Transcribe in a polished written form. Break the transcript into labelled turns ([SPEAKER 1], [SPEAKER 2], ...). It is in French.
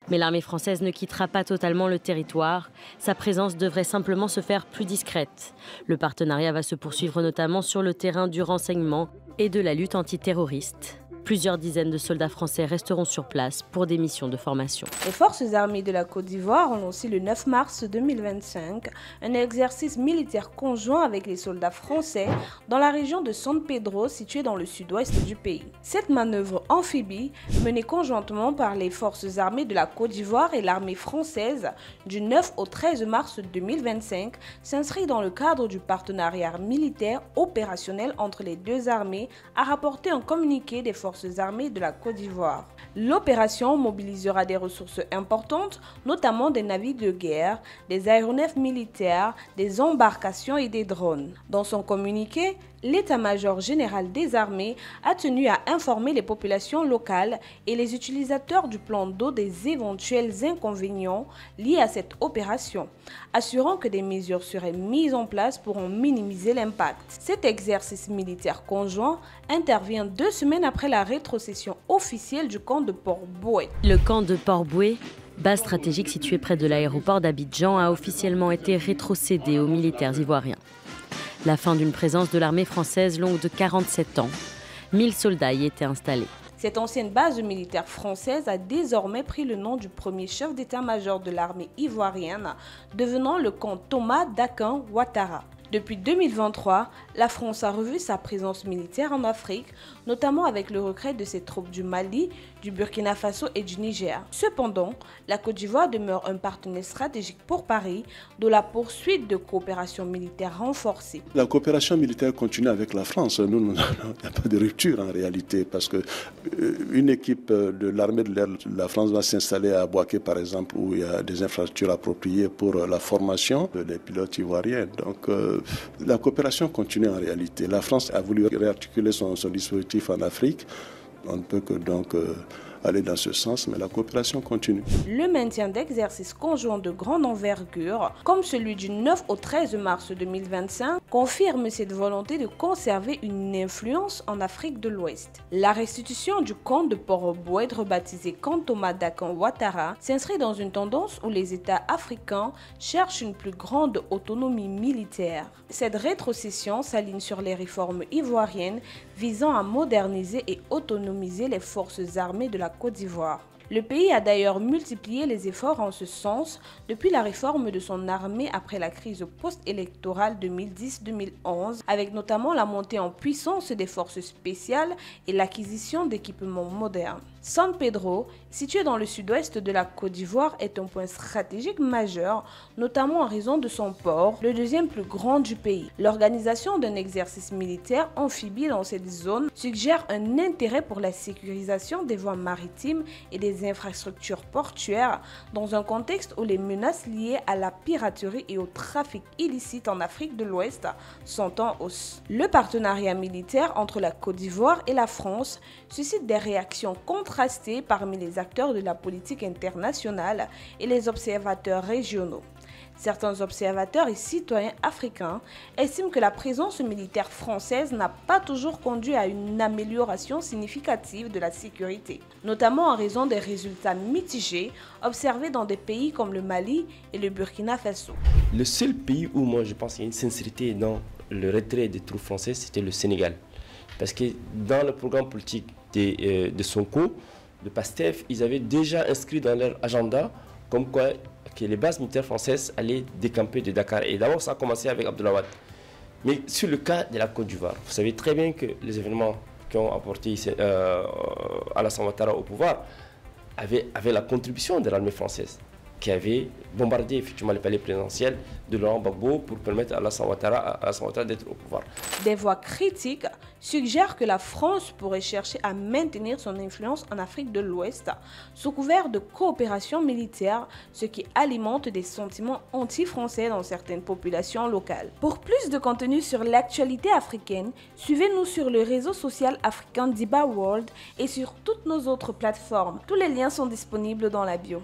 [SPEAKER 1] Mais l'armée française ne quittera pas totalement le territoire. Sa présence devrait simplement se faire plus discrète. Le partenariat va se poursuivre notamment sur le terrain du renseignement et de la lutte antiterroriste. Plusieurs dizaines de soldats français resteront sur place pour des missions de formation.
[SPEAKER 2] Les forces armées de la Côte d'Ivoire ont lancé le 9 mars 2025 un exercice militaire conjoint avec les soldats français dans la région de San Pedro, située dans le sud-ouest du pays. Cette manœuvre amphibie, menée conjointement par les forces armées de la Côte d'Ivoire et l'armée française du 9 au 13 mars 2025, s'inscrit dans le cadre du partenariat militaire opérationnel entre les deux armées, a rapporté un communiqué des forces armées de la Côte d'Ivoire. L'opération mobilisera des ressources importantes, notamment des navires de guerre, des aéronefs militaires, des embarcations et des drones. Dans son communiqué, l'état-major général des armées a tenu à informer les populations locales et les utilisateurs du plan d'eau des éventuels inconvénients liés à cette opération, assurant que des mesures seraient mises en place pour en minimiser l'impact. Cet exercice militaire conjoint intervient 2 semaines après la rétrocession officielle du camp de Port-Bouët.
[SPEAKER 1] Le camp de Port-Bouët, base stratégique située près de l'aéroport d'Abidjan, a officiellement été rétrocédé aux militaires ivoiriens. La fin d'une présence de l'armée française longue de 47 ans. 1000 soldats y étaient installés.
[SPEAKER 2] Cette ancienne base militaire française a désormais pris le nom du premier chef d'état-major de l'armée ivoirienne, devenant le camp Thomas Dakin Ouattara. Depuis 2023, la France a revu sa présence militaire en Afrique, notamment avec le retrait de ses troupes du Mali, du Burkina Faso et du Niger. Cependant, la Côte d'Ivoire demeure un partenaire stratégique pour Paris, de la poursuite de coopération militaire renforcée.
[SPEAKER 3] La coopération militaire continue avec la France. Nous, il n'y a pas de rupture en réalité, parce qu'une équipe de l'armée de l'air de la France va s'installer à Bouaké, par exemple, où il y a des infrastructures appropriées pour la formation des pilotes ivoiriens. Donc, la coopération continue en réalité. La France a voulu réarticuler son dispositif en Afrique. On ne peut que donc aller dans ce sens, mais la coopération continue.
[SPEAKER 2] Le maintien d'exercices conjoints de grande envergure, comme celui du 9 au 13 mars 2025, confirme cette volonté de conserver une influence en Afrique de l'Ouest. La restitution du camp de Port-Bouët, rebaptisé camp Thomas Dakin Ouattara, s'inscrit dans une tendance où les États africains cherchent une plus grande autonomie militaire. Cette rétrocession s'aligne sur les réformes ivoiriennes visant à moderniser et autonomiser les forces armées de la Côte d'Ivoire. Le pays a d'ailleurs multiplié les efforts en ce sens depuis la réforme de son armée après la crise post-électorale 2010-2011, avec notamment la montée en puissance des forces spéciales et l'acquisition d'équipements modernes. San Pedro, situé dans le sud-ouest de la Côte d'Ivoire, est un point stratégique majeur, notamment en raison de son port, le deuxième plus grand du pays. L'organisation d'un exercice militaire amphibie dans cette zone suggère un intérêt pour la sécurisation des voies maritimes et des infrastructures portuaires dans un contexte où les menaces liées à la piraterie et au trafic illicite en Afrique de l'Ouest sont en hausse. Le partenariat militaire entre la Côte d'Ivoire et la France suscite des réactions contrastées parmi les acteurs de la politique internationale et les observateurs régionaux. Certains observateurs et citoyens africains estiment que la présence militaire française n'a pas toujours conduit à une amélioration significative de la sécurité, notamment en raison des résultats mitigés observés dans des pays comme le Mali et le Burkina Faso.
[SPEAKER 4] Le seul pays où moi je pense qu'il y a une sincérité dans le retrait des troupes françaises, c'était le Sénégal. Parce que dans le programme politique de Sonko, de PASTEF, ils avaient déjà inscrit dans leur agenda comme quoi que les bases militaires françaises allaient décamper de Dakar. Et d'abord, ça a commencé avec Abdoulaye Wade. Mais sur le cas de la Côte d'Ivoire, vous savez très bien que les événements qui ont apporté Alassane Ouattara au pouvoir avaient la contribution de l'armée française, qui avait bombardé effectivement les palais présidentiels de Laurent Gbagbo pour permettre à Alassane Ouattara d'être au pouvoir.
[SPEAKER 2] Des voix critiques suggèrent que la France pourrait chercher à maintenir son influence en Afrique de l'Ouest sous couvert de coopération militaire, ce qui alimente des sentiments anti-français dans certaines populations locales. Pour plus de contenu sur l'actualité africaine, suivez-nous sur le réseau social africain Diba World et sur toutes nos autres plateformes. Tous les liens sont disponibles dans la bio.